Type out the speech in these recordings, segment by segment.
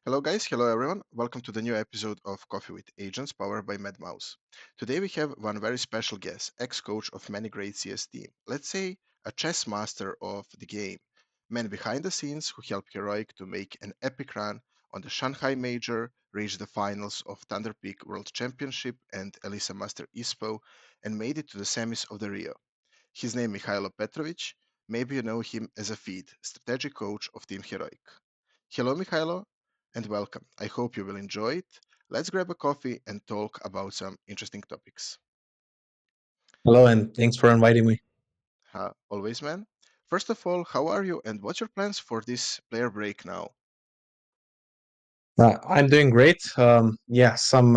Hello, guys. Hello, everyone. Welcome to the new episode of Coffee with Agents powered by MadMouse. Today, we have one very special guest, ex coach of many great CS team. Let's say a chess master of the game. Man behind the scenes who helped Heroic to make an epic run on the Shanghai Major, reach the finals of Thunder Peak World Championship and Elisa Master ISPO, and made it to the semis of the Rio. His name Mihajlo Petrovic. Maybe you know him as a feed, strategic coach of Team Heroic. Hello, Mikhailo, and welcome. I hope you will enjoy it. Let's grab a coffee and talk about some interesting topics. Hello, and thanks for inviting me. Always, man. First of all, how are you and what's your plans for this player break now? I'm doing great. Yeah, some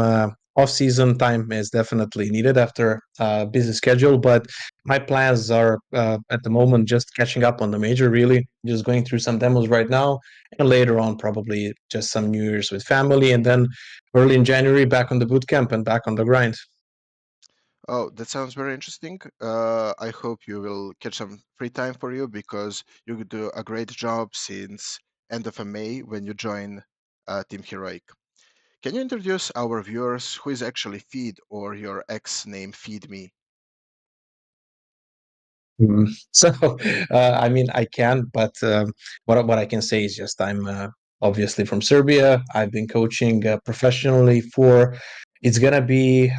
off-season time is definitely needed after a busy schedule, but my plans are at the moment just catching up on the major, really, just going through some demos right now, and later on probably just some New Year's with family, and then early in January back on the boot camp and back on the grind. Oh, that sounds very interesting. I hope you will catch some free time for you because you do a great job since end of May when you join Team Heroic. Can you introduce our viewers who is actually Feed or your ex name Feed Me? So, I mean, I can, but what I can say is just I'm obviously from Serbia. I've been coaching professionally for it's gonna be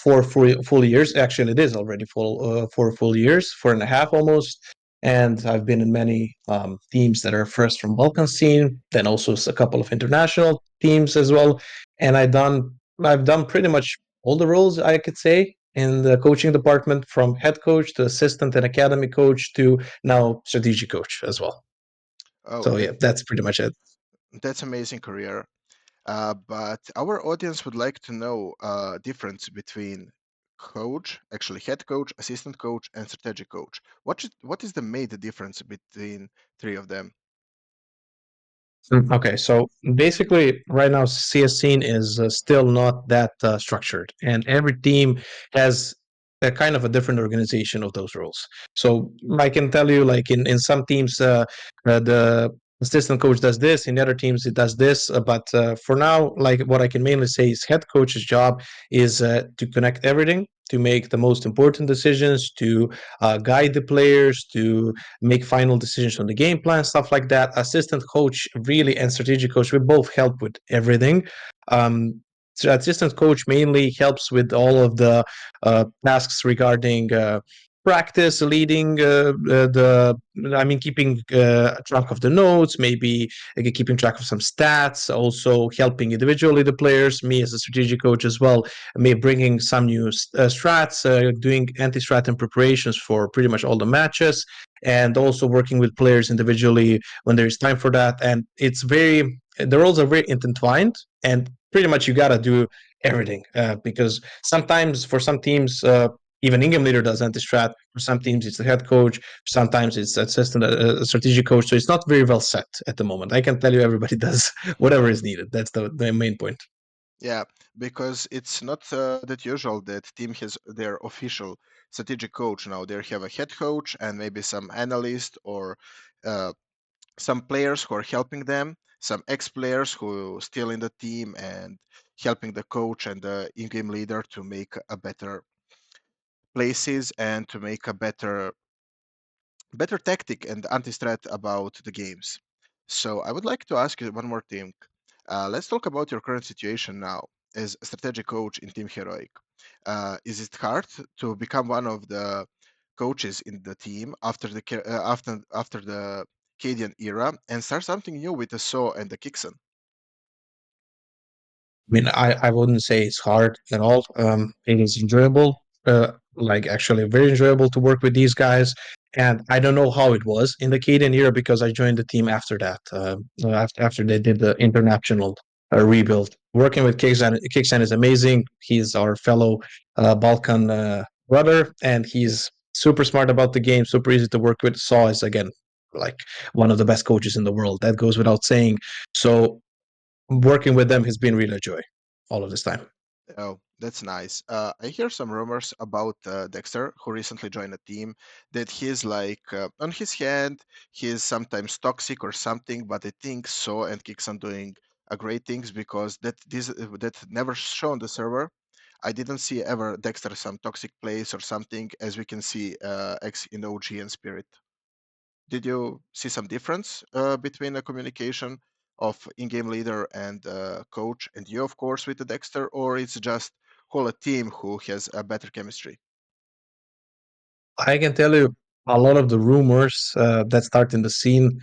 four full years. Actually, it is already 4 full years, 4.5 almost. And I've been in many teams that are first from Balkan scene, then also a couple of international teams as well. And I've done pretty much all the roles I could say in the coaching department, from head coach to assistant and academy coach to now strategic coach as well. Oh, So yeah, that's pretty much it. that's amazing career. But our audience would like to know difference between coach, actually head coach, assistant coach, and strategic coach. What is the main difference between three of them? Okay, so basically, right now, CS scene is still not that structured, and every team has a kind of a different organization of those roles. So I can tell you, like in some teams, the assistant coach does this; in other teams, it does this. But for now, like what I can mainly say is head coach's job is to connect everything, to make the most important decisions, to guide the players, to make final decisions on the game plan, stuff like that. Assistant coach really and strategic coach, we both help with everything. So assistant coach mainly helps with all of the tasks regarding practice, leading I mean, keeping track of the notes, maybe keeping track of some stats, also helping individually the players, me as a strategic coach as well, me bringing some new strats, doing anti-strat and preparations for pretty much all the matches, and also working with players individually when there is time for that. And the roles are very intertwined, and pretty much you gotta do everything because sometimes for some teams. Even in-game leader does anti-strat. For some teams, it's the head coach. Sometimes it's assistant, strategic coach. So it's not very well set at the moment. I can tell you, everybody does whatever is needed. That's the main point. Yeah, because it's not that usual that team has their official strategic coach now. They have a head coach and maybe some analyst or uh, some players who are helping them, some ex-players who still in the team and helping the coach and the in-game leader to make a better places and to make a better tactic and anti-strat about the games. So I would like to ask you one more thing. Let's talk about your current situation now as a strategic coach in Team Heroic. Is it hard to become one of the coaches in the team after after the Cadian era and start something new with the Saw and the Kixen? I mean, I wouldn't say it's hard at all. It is enjoyable, like actually very enjoyable to work with these guys. And I don't know how it was in the Cadian era because I joined the team after that, after they did the international rebuild. Working with Kixan is amazing. He's our fellow Balkan brother, and he's super smart about the game, super easy to work with. Saw is, again, like one of the best coaches in the world. That goes without saying. So working with them has been really a joy all of this time. Oh, that's nice. I hear some rumors about Dexter, who recently joined a team, that he's like on his hand, he's sometimes toxic or something, but I think So and Kicks on doing a great things because that never shown the server. I didn't see ever Dexter some toxic plays or something as we can see X in OG and Spirit. Did you see some difference between the communication of in-game leader and coach and you, of course, with the Dexter, or it's just whole a team who has a better chemistry? I can tell you a lot of the rumors that start in the scene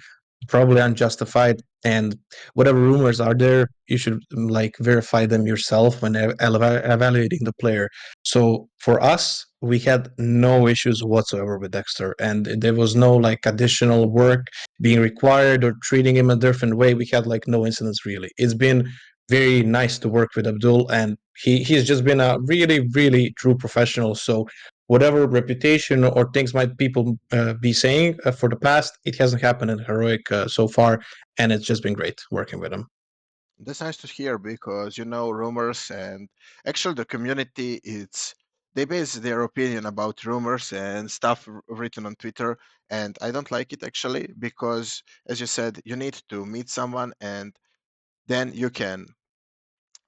probably unjustified, and whatever rumors are there, you should like verify them yourself when evaluating the player. So for us, we had no issues whatsoever with Dexter, and there was no like additional work being required or treating him a different way. We had like no incidents really. It's been very nice to work with Abdul, and he's just been a really really true professional. So whatever reputation or things might people be saying for the past, it hasn't happened in Heroic so far, and it's just been great working with him. That's nice to hear because rumors and actually the community it's they base their opinion about rumors and stuff written on Twitter, and I don't like it actually because as you said you need to meet someone and then you can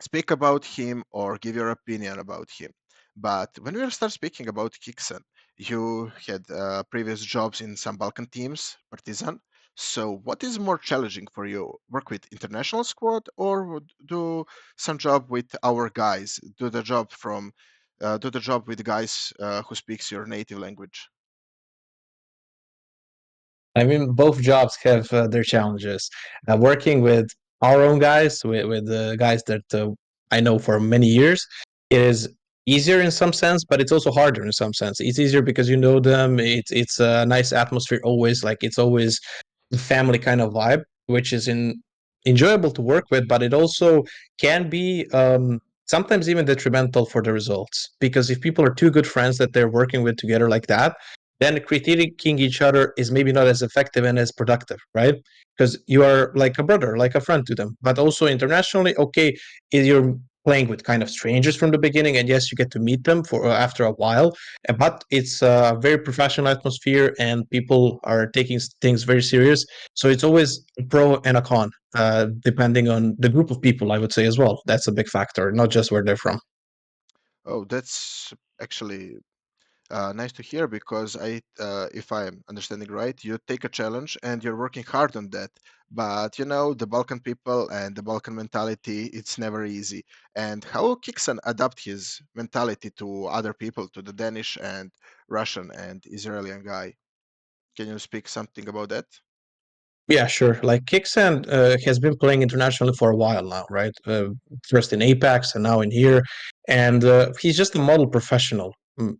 speak about him or give your opinion about him. But when we start speaking about Kixen, you had previous jobs in some Balkan teams, Partizan. So, what is more challenging for you? Work with international squad or do some job with our guys? Do the job with guys who speaks your native language? I mean, both jobs have their challenges. Working with our own guys, with the guys that I know for many years, is easier in some sense, but it's also harder in some sense. It's easier because you know them. It's a nice atmosphere always. Like it's always the family kind of vibe, which is enjoyable to work with, but it also can be sometimes even detrimental for the results. Because if people are two good friends that they're working with together like that, then critiquing each other is maybe not as effective and as productive, right? Because you are like a brother, like a friend to them. But also internationally, okay, you're playing with kind of strangers from the beginning, and yes, you get to meet them for after a while, but it's a very professional atmosphere, and people are taking things very serious. So it's always a pro and a con, depending on the group of people. I would say as well. That's a big factor, not just where they're from. Oh, that's actually nice to hear because if I'm understanding right, you take a challenge and you're working hard on that. But the Balkan people and the Balkan mentality, it's never easy. And how Kixan adapt his mentality to other people, to the Danish and Russian and Israeli guy? Can you speak something about that? Yeah, sure. Like Kicksand has been playing internationally for a while now, right? First in Apex and now in here, and he's just a model professional,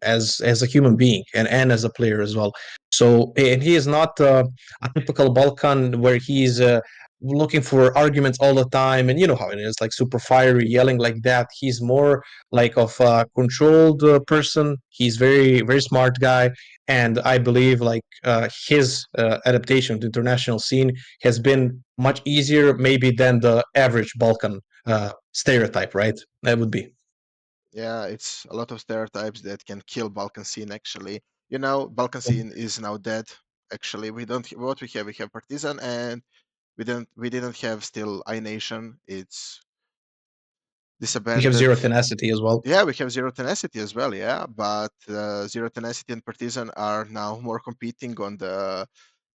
as a human being and as a player as well. So, and he is not a typical Balkan where he's looking for arguments all the time, and you know how it is, like super fiery, yelling like that. He's more like of a controlled person. He's very smart guy, and I believe like his adaptation to international scene has been much easier maybe than the average Balkan stereotype, right? That would be. Yeah, it's a lot of stereotypes that can kill Balkan scene actually. Balkan scene is now dead. Actually, we don't what we have Partizan and we didn't have still iNation. It's We have disbanded. zero tenacity as well. Yeah, we have Zero Tenacity as well, yeah, but Zero Tenacity and Partizan are now more competing on the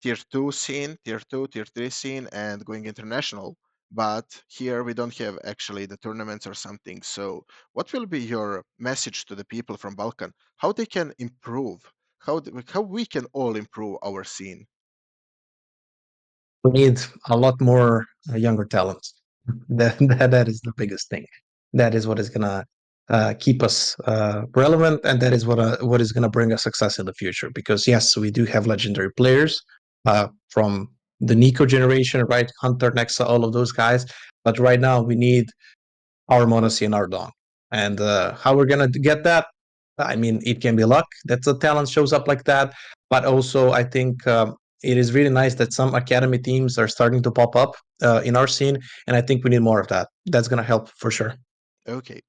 tier 2 scene, tier 2, tier 3 scene, and going international. But here we don't have actually the tournaments or something. So, what will be your message to the people from Balkan? How they can improve? How we can all improve our scene? We need a lot more younger talents. That is the biggest thing. That is what is gonna keep us relevant, and that is what is gonna bring us success in the future. Because yes, we do have legendary players from the Nico generation, right? Hunter, Nexa, all of those guys. But right now, we need our Monacy and our Dawn. And how we're gonna get that? I mean, it can be luck that the talent shows up like that, but also I think it is really nice that some academy teams are starting to pop up in our scene, and I think we need more of that. That's gonna help for sure. Okay.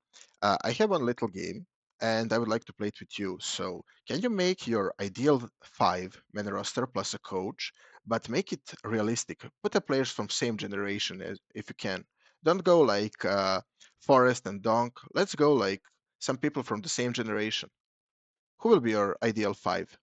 I have one little game and I would like to play it with you. So, can you make your ideal five-man roster plus a coach, but make it realistic? Put the players from same generation as if you can. Don't go like Forest and Donk. Let's go like some people from the same generation. Who will be your ideal five?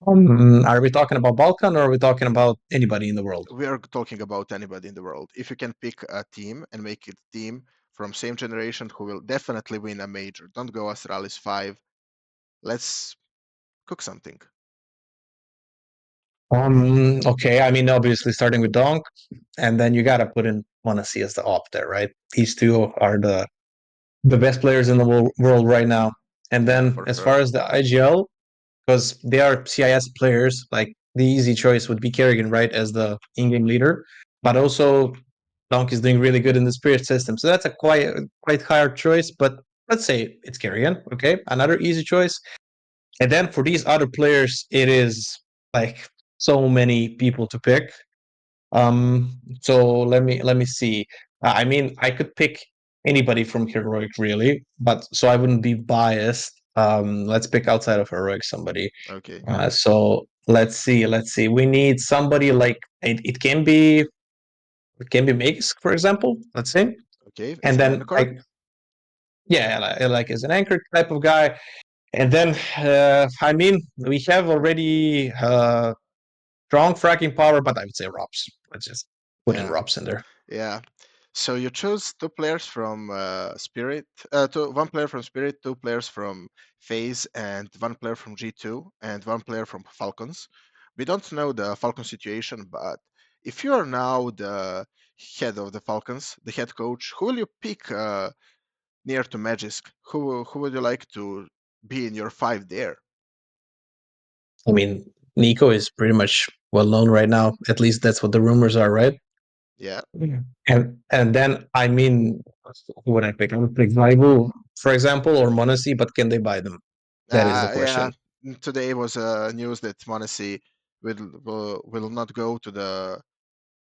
Are we talking about Balkan or are we talking about anybody in the world? We are talking about anybody in the world. If you can pick a team and make it a team from same generation who will definitely win a major, don't go Astralis 5. Let's cook something. Okay, I mean, obviously starting with Donk, and then you gotta put in Monasi as the op there, right? These two are the best players in the world right now. And Yeah, then for as sure. far as the IGL, because they are CIS players, like the easy choice would be Kerrigan, right, as the in-game leader. But also Donk is doing really good in the Spirit system, so that's a quite hard choice. But let's say it's Kerrigan, okay, another easy choice. And then for these other players, it is like so many people to pick. So let me see. I mean, I could pick anybody from Heroic really, but so I wouldn't be biased. Let's pick outside of Heroic somebody. Okay. So let's see. We need somebody like it can be Mix, for example. Let's say, Okay. As and an then anchor? yeah, like as an anchor type of guy. And then I mean, we have already strong fracking power, but I would say Robs. Let's just put in Yeah. Robs in there. Yeah. So you chose two players from Spirit, one player from Spirit, two players from FaZe, and one player from G2, and one player from Falcons. We don't know the Falcon situation, but if you are now the head of the Falcons, the head coach, who will you pick near to Magisk? Who would you like to be in your five there? I mean, Nico is pretty much well known right now. At least that's what the rumors are, right? Yeah. Yeah. And then I mean, who would I pick? I would pick Vaibu, for example, or Monasi, but can they buy them? That is the Yeah. question. Today was news that Monesi will not go to the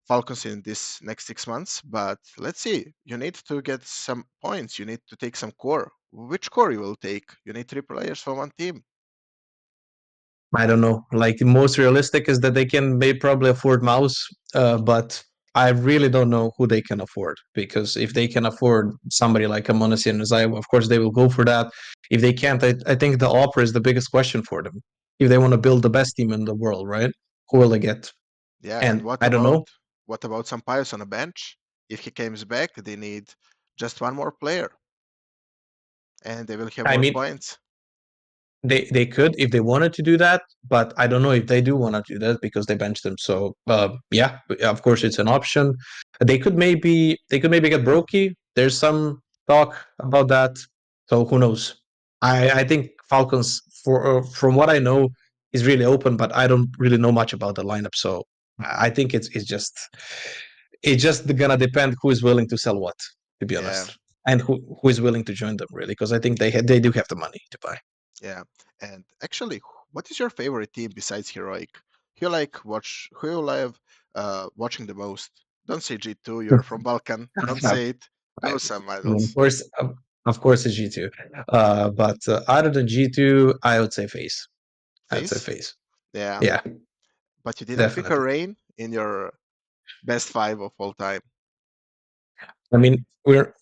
Falcons in this next 6 months. But let's see. You need to get some points. You need to take some core. Which core you will take? You need three players for one team. I don't know. Like the most realistic is that they can may probably afford Mouse, but I really don't know who they can afford because if they can afford somebody like a Monasi and Zaya, of course they will go for that. If they can't, I think the offer is the biggest question for them. If they want to build the best team in the world, right? Who will they get? Yeah. And And I don't know. what about some Pius on a bench? If he comes back, they need just one more player, and they will have I more mean, points. they could if they wanted to do that, but I don't know if they do want to do that because they benched them. So yeah, of course it's an option. They could maybe get Brokey. There's some talk about that. So who knows? I think Falcons from what I know is really open, but I don't really know much about the lineup. So I think it's just gonna depend who is willing to sell what, to be Yeah. honest, and who is willing to join them really, because I think they do have the money to buy. Yeah, and actually, what is your favorite team besides Heroic? Who you like watching the most? Don't say G2, you're from Balkan. Don't Uh, say it. I Go some mean, idols. of course, it's G2. But other than G2, I would say Face. I'd say Face? Face. Yeah, Yeah, but you didn't pick a definitely. Rain in your best five of all time. I mean, weren't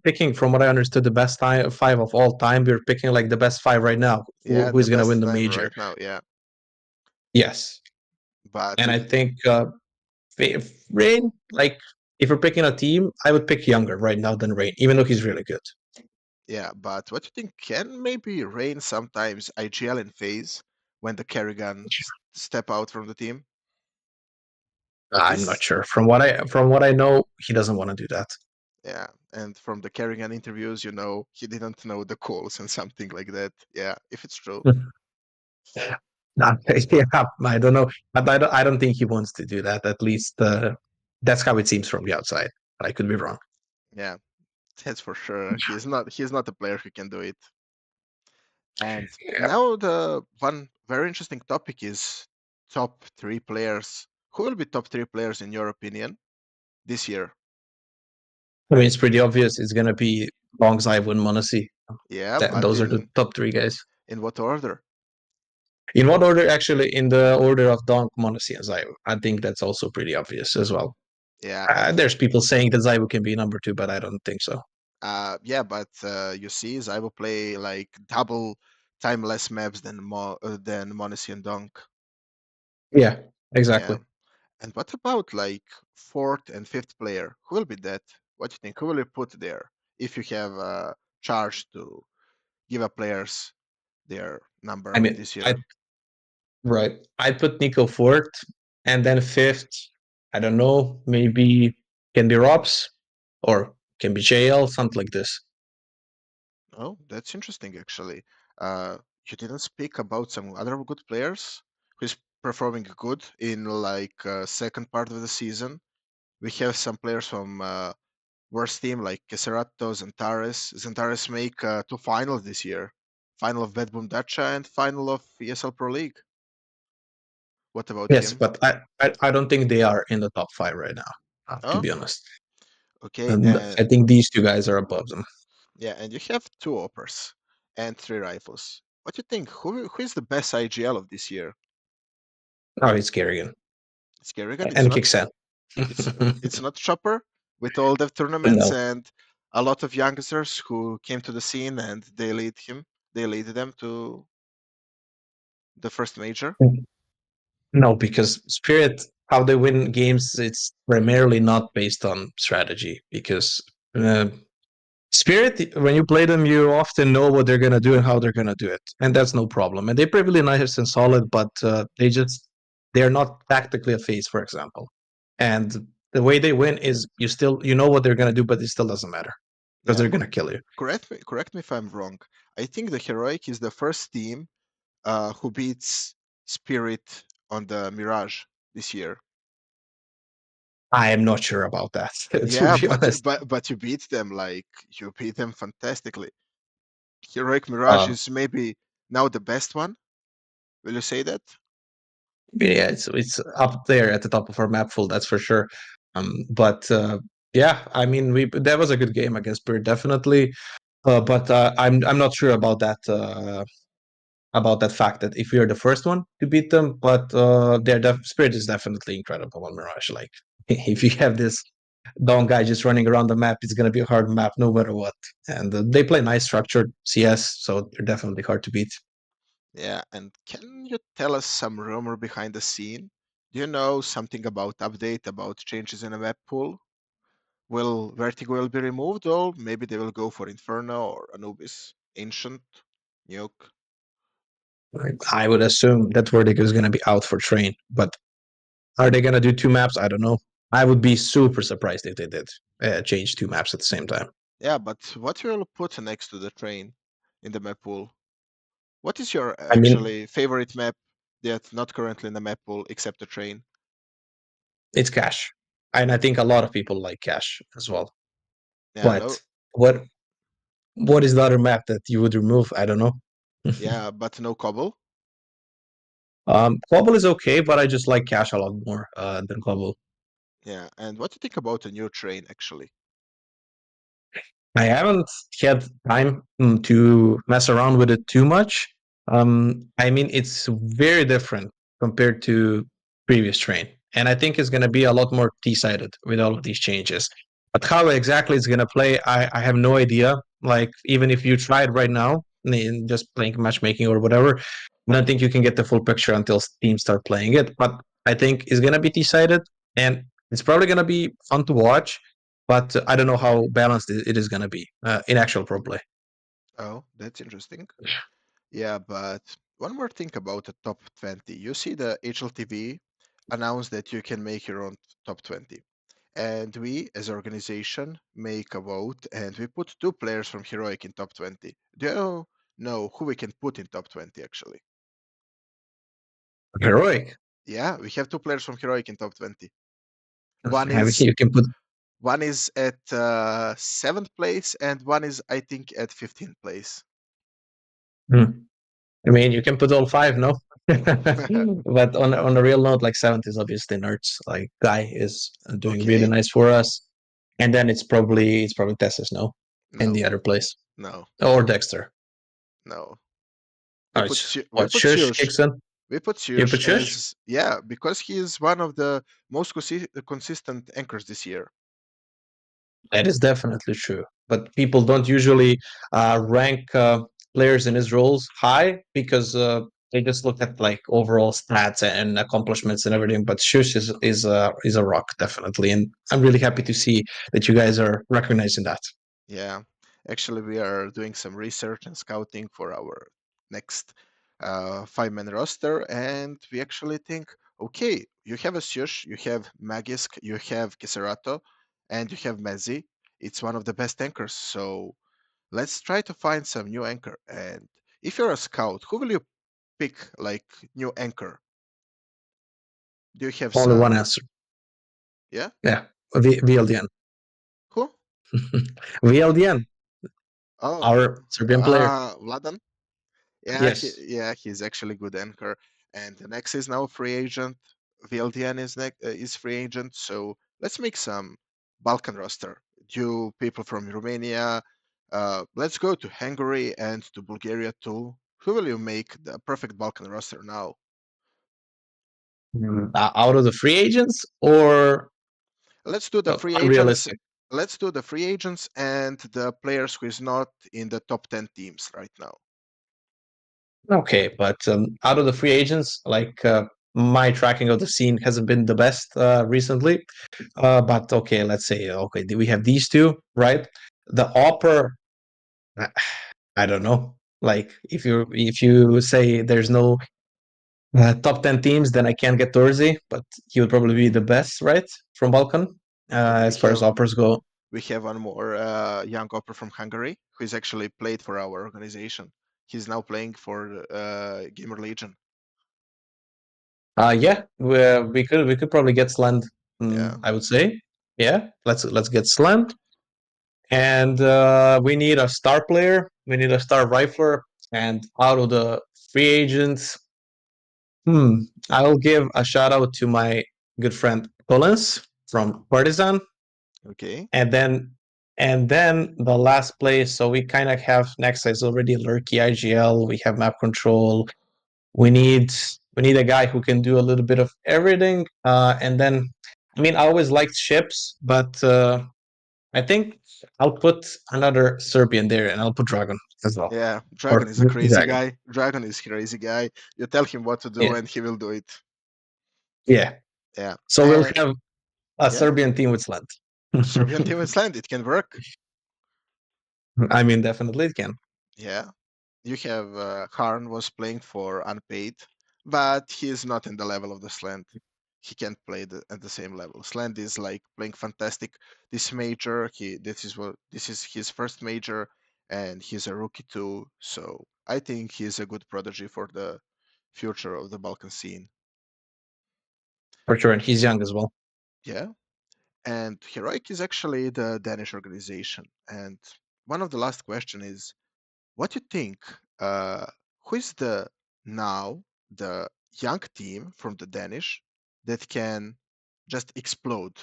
picking, from what I understood, the best five of all time. We're picking like the best five right now. Who Yeah, who the is gonna win best the time major? right now. Yeah, Yes, but and you I did. think Rain. Like, if we're picking a team, I would pick Younger right now than Rain, even though he's really good. Yeah, but what do you think can maybe Rain sometimes IGL in phase when the Kerrigan step out from the team? I'm not This sure. From what I know, he doesn't want to do that. Yeah, and from the Kerrigan interviews, he didn't know the calls and something like that. Yeah, if it's true. Nah, yeah, I don't know, but I don't think he wants to do that. At least that's how it seems from the outside. But I could be wrong. Yeah, that's for sure. He's not a player who can do it. And Yeah. now the one very interesting topic is top three players. Who will be top three players in your opinion this year? I mean, it's pretty obvious. It's gonna be Long Zaivu and Monasi. Yeah, but Those are the top three guys. in what order? In what order? Actually, in the order of Donk, Monasi, and Zaivu. I think that's also pretty obvious as well. Yeah, and There's people saying that Zybo can be number two, but I don't think so. yeah, but you see, Zybo play like double time less maps than than Monacy and Donk. Yeah, Yeah. exactly. And what about like fourth and fifth player? Who will be that? What do you think? Who will you put there if you have a charge to give a players their number I of mean, this I year? right. I'd put Nico fourth, and then fifth. I don't know. Maybe can be Robs or can be JL, something like this. Oh, that's interesting actually. Uh, you didn't speak about some other good players who's performing good in like second part of the season. We have some players from worst team like Keserato, Zentares. Zentares make two finals this year. Final of Bad Boom Dacha and final of ESL Pro League. What about Yes, him? but I don't think they are in the top five right now. To Oh, be honest, okay. and And I think these two guys are above them. yeah, and you have two oppers and three rifles. What do you think? Who is the best IGL of this year? Oh, it's Garrigan It's Kerrigan. and Kixan. It's it's not Chopper with all the tournaments No, and a lot of youngsters who came to the scene and they lead him. They lead them to the first major. no, because Spirit, how they win games, it's primarily not based on strategy. Because uh, Spirit, when you play them, you often know what they're gonna do and how they're gonna do it, and that's no problem. And they're pretty nice and solid, but they're not tactically a phase, for example. And the way they win is you know what they're gonna do, but it still doesn't matter because Yeah, they're gonna kill you. correct me if I'm wrong. I think the Heroic is the first team who beats Spirit on the Mirage this year. I am not sure about that, to Yeah, be but honest. but you beat them like you beat them fantastically. Heroic Mirage Uh, is maybe now the best one. Will you say that? yeah, it's up there at the top of our map pool, that's for sure. But yeah, I mean, we that was a good game against Spirit, definitely. But I'm not sure about that fact that if we are the first one to beat them, but their Spirit is definitely incredible on Mirage. Like if you have this Don guy just running around the map, it's gonna be a hard map no matter what. And they play nice structured CS, so they're definitely hard to beat. Yeah, and can you tell us some rumor behind the scene? Do you know something about update about changes in the map pool? Will Vertigo will be removed, or maybe they will go for Inferno or Anubis, Ancient, Nuke? I would assume that Vertigo is gonna be out for train, but are they gonna do two maps? I don't know. I would be super surprised if they did change two maps at the same time. Yeah, but what will you put next to the train in the map pool? What is your I mean, actually favorite map that's not currently in the map pool except the train? it's Cash, and I think a lot of people like Cash as well. Yeah, no, But what what is the other map that you would remove? I don't know. yeah, but no Cobble. Quabble is okay, but I just like Cash a lot more than Quabble. Yeah, and what do you think about a new train actually? I haven't had time to mess around with it too much. I mean, it's very different compared to previous train, and I think it's going to be a lot more T-sided with all of these changes. But how exactly it's going to play, I have no idea. Like, even if you try it right now, just playing matchmaking or whatever, I don't think you can get the full picture until teams start playing it. But I think it's going to be T-sided, and it's probably going to be fun to watch, but I don't know how balanced it is going to be in actual pro play. Oh, that's interesting. Yeah, but one more thing about the top 20. You see the HLTV announced that you can make your own top 20. And we, as an organization, make a vote and we put two players from Heroic in top 20. Do you know who we can put in top 20 actually? Heroic. Yeah, we have two players from Heroic in top 20. One I mean, is you can put. one is at seventh place and one is I think at 15th place. Hmm. I mean, you can put all five, no? But on a real note, like seventh is obviously Nerds. Like Guy is doing really Okay, nice for us, and then it's probably Tessus, no, in the no, other place no, or Dexter. no. Oh, it's We what put Shush Siush. kicks in. We put You Sirj put Shush? as, yeah, because he is one of the most consistent anchors this year. That is definitely true. But people don't usually rank players in his roles high because they just look at like overall stats and accomplishments and everything. But Shush is a rock definitely, and I'm really happy to see that you guys are recognizing that. Yeah, actually, we are doing some research and scouting for our next 5-man roster, and we actually think, okay, you have a Sirj, you have Magisk, you have Kiserato, and you have Mezzi. It's one of the best anchors, so let's try to find some new anchor. And if you're a scout, who will you pick like new anchor? Do you have Only one some? answer. Yeah, Yeah, VLDN. who? VLDN, Oh, our Serbian player. Vladan. Yeah, Yes. he's actually good anchor. And the next is now free agent. VLDN is free agent. So let's make some Balkan roster. You people from Romania. Let's go to Hungary and to Bulgaria too. Who will you make the perfect Balkan roster now? Out of the free agents or Let's do the free agents. unrealistic? Let's do the free agents and the players who is not in the top 10 teams right now. Okay, but out of the free agents, like my tracking of the scene hasn't been the best recently. But okay, let's say okay, we have these two, right? The Opera, uh, I don't know. Like if you say there's no top 10 teams, then I can't get Dorsey, but he would probably be the best, right, from Balkan And as far as operas go. we have one more young opera from Hungary who is actually played for our organization. He's now playing for Gamer Legion. Yeah, we could probably get Sland. Yeah. I would say, yeah. Let's get Sland. And we need a star player. We need a star rifler. And out of the free agents, hmm, I'll give a shout out to my good friend Collins from Partizan, Okay. and then the last place. So we kind of have next is already Lurky IGL. We have map control. We need we need a guy who can do a little bit of everything. And then, I mean, I always liked ships, but I think I'll put another Serbian there, and I'll put Dragon as well, Yeah. Dragon or is a crazy Dragon. guy. Dragon is crazy guy. You tell him what to do Yeah, and he will do it. yeah. Yeah. So we'll have a Yeah. Serbian team with Slant. Serbian team is land. It can work. I mean, definitely it can. Yeah. You have Harn was playing for unpaid, but he is not in the level of the Slant. He can't play at the same level. Slant is like playing fantastic this major. This is his first major, and he's a rookie too. So I think he's a good prodigy for the future of the Balkan scene. For sure, and he's young as well. Yeah, and Heroic is actually the Danish organization. And one of the last question is, what you think? Uh, who is the now the young team from the Danish that can just explode?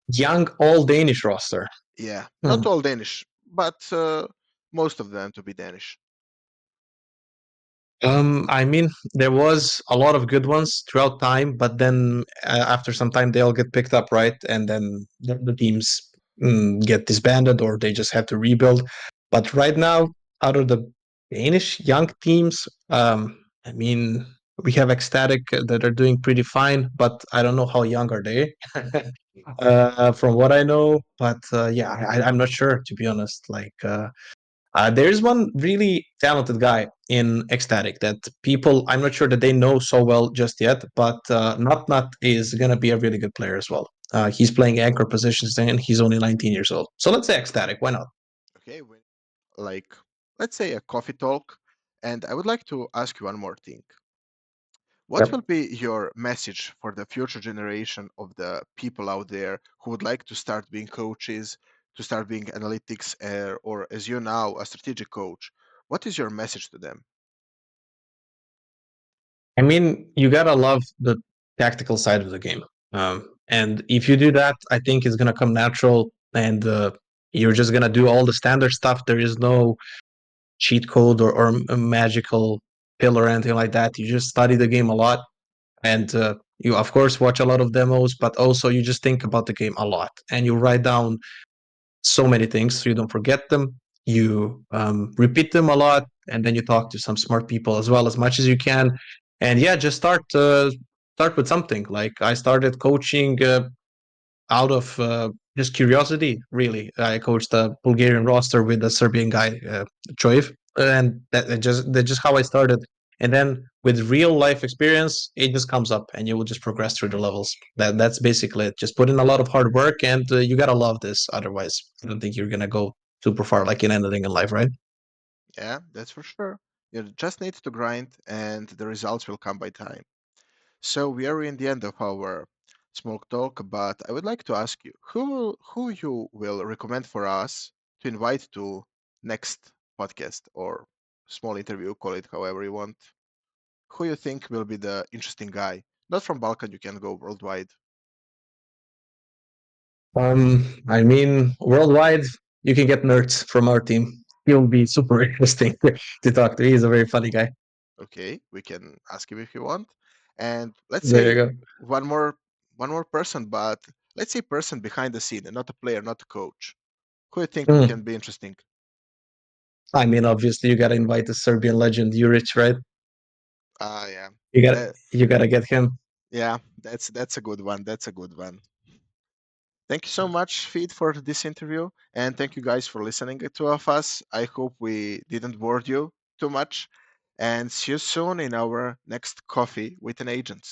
Young, all Danish roster. Yeah, Hmm. not all Danish, but most of them to be Danish. I mean, there was a lot of good ones throughout time, but then after some time, they all get picked up, right? And then the teams get disbanded, or they just have to rebuild. But right now, out of the Danish young teams, I mean, we have Ecstatic that are doing pretty fine, but I don't know how young are they. From what I know, but yeah, I'm not sure to be honest. Like. There's one really talented guy in Ecstatic that people, I'm not sure that they know so well just yet, but Not is going to be a really good player as well. He's playing anchor positions and he's only 19 years old. So let's say Ecstatic. Why not? Okay, like let's say a coffee talk, and I would like to ask you one more thing. What will Yep. be your message for the future generation of the people out there who would like to start being coaches, to start being analytics, or as you now, a strategic coach? What is your message to them? I mean, you got to love the tactical side of the game. And if you do that, I think it's going to come natural and you're just going to do all the standard stuff. There is no cheat code or magical pill or anything like that. You just study the game a lot, and you of course watch a lot of demos, but also you just think about the game a lot, and you write down so many things so you don't forget them. You repeat them a lot, and then you talk to some smart people as well as much as you can. And yeah, just start with something. Like I started coaching out of just curiosity. Really, I coached the Bulgarian roster with the Serbian guy, Choiv, and that's just how I started. And then with real life experience, it just comes up, and you will just progress through the levels. That's basically it. Just put in a lot of hard work, and you gotta love this. Otherwise, I don't think you're gonna go super far, like in anything in life, right? Yeah, that's for sure. You just need to grind, and the results will come by time. So we are in the end of our smoke talk, but I would like to ask you who you will recommend for us to invite to next podcast or small interview, call it however you want. Who you think will be the interesting guy? Not from Balkan, you can go worldwide. I mean, worldwide, you can get nerds from our team. He'll be super interesting to talk to. He's a very funny guy. Okay, we can ask him if you want. And let's There you say go. one more one more person, but let's say person behind the scene, and not a player, not a coach. Who you think Hmm. can be interesting? I mean, obviously, you gotta invite the Serbian legend Juric, right? Ah, yeah. You got That you gotta get him. yeah, that's a good one. That's a good one. Thank you so much, Feed, for this interview, and thank you guys for listening to of us. I hope we didn't bore you too much, and see you soon in our next coffee with an agent.